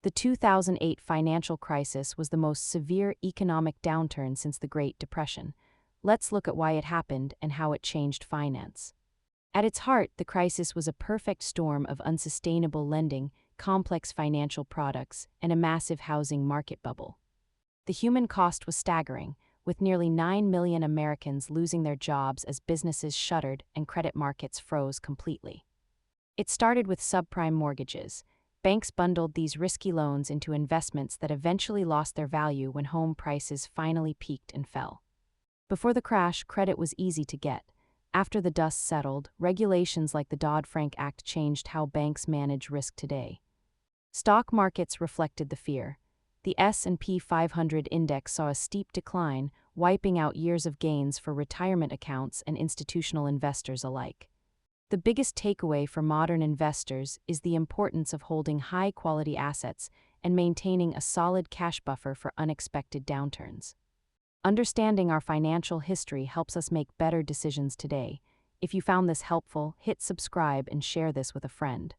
The 2008 financial crisis was the most severe economic downturn since the Great Depression. Let's look at why it happened and how it changed finance. At its heart, the crisis was a perfect storm of unsustainable lending, complex financial products, and a massive housing market bubble. The human cost was staggering, with nearly 9 million Americans losing their jobs as businesses shuttered and credit markets froze completely. It started with subprime mortgages. Banks bundled these risky loans into investments that eventually lost their value when home prices finally peaked and fell. Before the crash, credit was easy to get. After the dust settled, regulations like the Dodd-Frank Act changed how banks manage risk today. Stock markets reflected the fear. The S&P 500 index saw a steep decline, wiping out years of gains for retirement accounts and institutional investors alike. The biggest takeaway for modern investors is the importance of holding high-quality assets and maintaining a solid cash buffer for unexpected downturns. Understanding our financial history helps us make better decisions today. If you found this helpful, hit subscribe and share this with a friend.